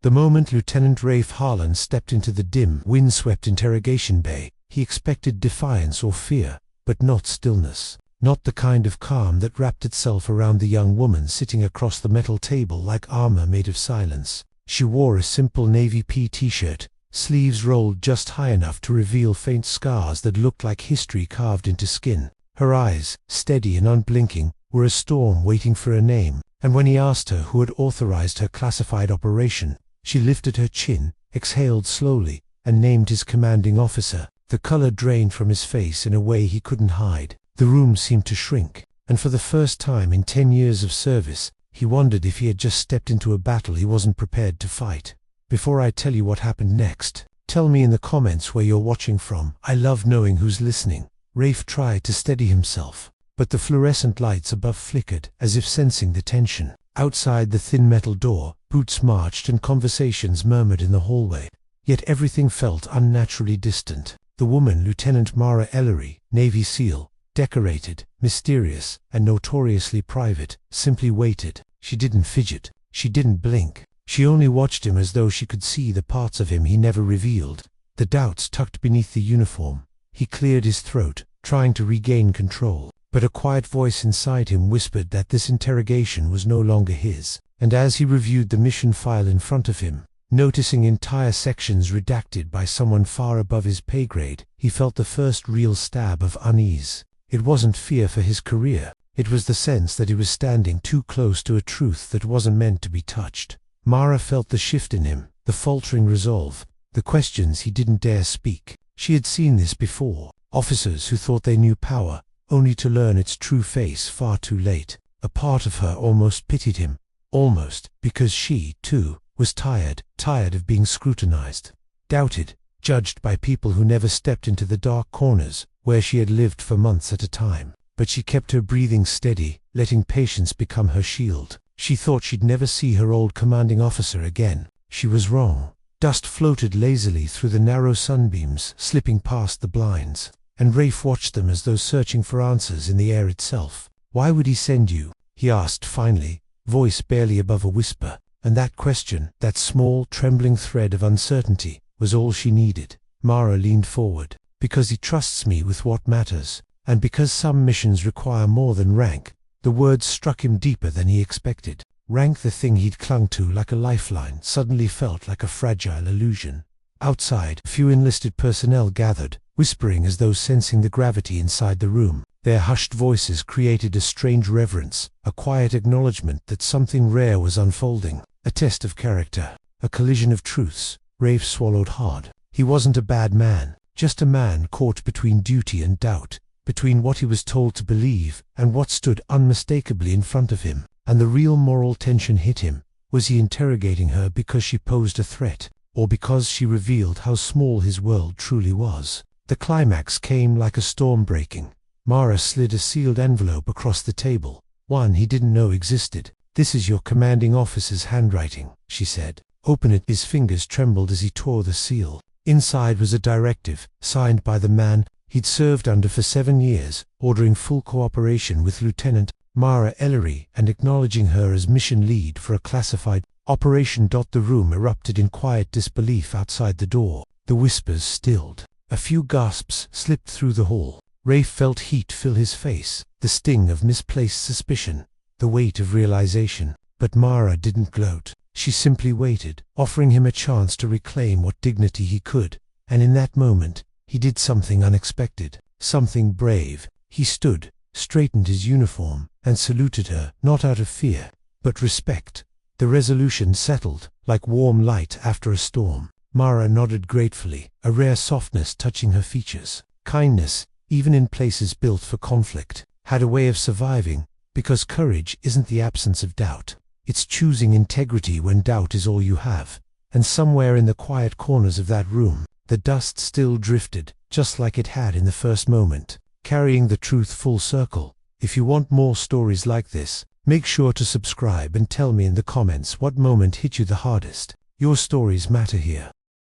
The moment Lieutenant Rafe Harlan stepped into the dim, wind-swept interrogation bay, he expected defiance or fear, but not stillness. Not the kind of calm that wrapped itself around the young woman sitting across the metal table like armor made of silence. She wore a simple navy t-shirt, sleeves rolled just high enough to reveal faint scars that looked like history carved into skin. Her eyes, steady and unblinking, were a storm waiting for a name, and when he asked her who had authorized her classified operation, she lifted her chin, exhaled slowly, and named his commanding officer. The color drained from his face in a way he couldn't hide. The room seemed to shrink, and for the first time in 10 years of service, he wondered if he had just stepped into a battle he wasn't prepared to fight. Before I tell you what happened next, tell me in the comments where you're watching from. I love knowing who's listening. Rafe tried to steady himself, but the fluorescent lights above flickered, as if sensing the tension. Outside the thin metal door, boots marched and conversations murmured in the hallway. Yet everything felt unnaturally distant. The woman, Lieutenant Mara Ellery, Navy SEAL, decorated, mysterious, and notoriously private, simply waited. She didn't fidget. She didn't blink. She only watched him as though she could see the parts of him he never revealed. The doubts tucked beneath the uniform. He cleared his throat, trying to regain control. But a quiet voice inside him whispered that this interrogation was no longer his. And as he reviewed the mission file in front of him, noticing entire sections redacted by someone far above his pay grade, he felt the first real stab of unease. It wasn't fear for his career. It was the sense that he was standing too close to a truth that wasn't meant to be touched. Mara felt the shift in him, the faltering resolve, the questions he didn't dare speak. She had seen this before. Officers who thought they knew power, only to learn its true face far too late. A part of her almost pitied him. Almost, because she, too, was tired of being scrutinized, doubted, judged by people who never stepped into the dark corners where she had lived for months at a time. But she kept her breathing steady, letting patience become her shield. She thought she'd never see her old commanding officer again. She was wrong. Dust floated lazily through the narrow sunbeams, slipping past the blinds, and Rafe watched them as though searching for answers in the air itself. "Why would he send you?" he asked finally, voice barely above a whisper. And that question, that small, trembling thread of uncertainty, was all she needed. Mara leaned forward. "Because he trusts me with what matters, and because some missions require more than rank." The words struck him deeper than he expected. Rank, the thing he'd clung to like a lifeline, suddenly felt like a fragile illusion. Outside, a few enlisted personnel gathered, whispering as though sensing the gravity inside the room. Their hushed voices created a strange reverence, a quiet acknowledgement that something rare was unfolding. A test of character, a collision of truths. Rafe swallowed hard. He wasn't a bad man, just a man caught between duty and doubt, between what he was told to believe and what stood unmistakably in front of him. And the real moral tension hit him. Was he interrogating her because she posed a threat, or because she revealed how small his world truly was? The climax came like a storm breaking. Mara slid a sealed envelope across the table, one he didn't know existed. "This is your commanding officer's handwriting," she said. "Open it." His fingers trembled as he tore the seal. Inside was a directive, signed by the man he'd served under for 7 years, ordering full cooperation with Lieutenant Mara Ellery and acknowledging her as mission lead for a classified operation. The room erupted in quiet disbelief outside the door. The whispers stilled. A few gasps slipped through the hall. Rafe felt heat fill his face, the sting of misplaced suspicion, the weight of realization. But Mara didn't gloat. She simply waited, offering him a chance to reclaim what dignity he could. And in that moment, he did something unexpected, something brave. He stood, straightened his uniform, and saluted her, not out of fear, but respect. The resolution settled, like warm light after a storm. Mara nodded gratefully, a rare softness touching her features. Kindness, even in places built for conflict, had a way of surviving, because courage isn't the absence of doubt. It's choosing integrity when doubt is all you have. And somewhere in the quiet corners of that room, the dust still drifted, just like it had in the first moment, carrying the truth full circle. If you want more stories like this, make sure to subscribe and tell me in the comments what moment hit you the hardest. Your stories matter here.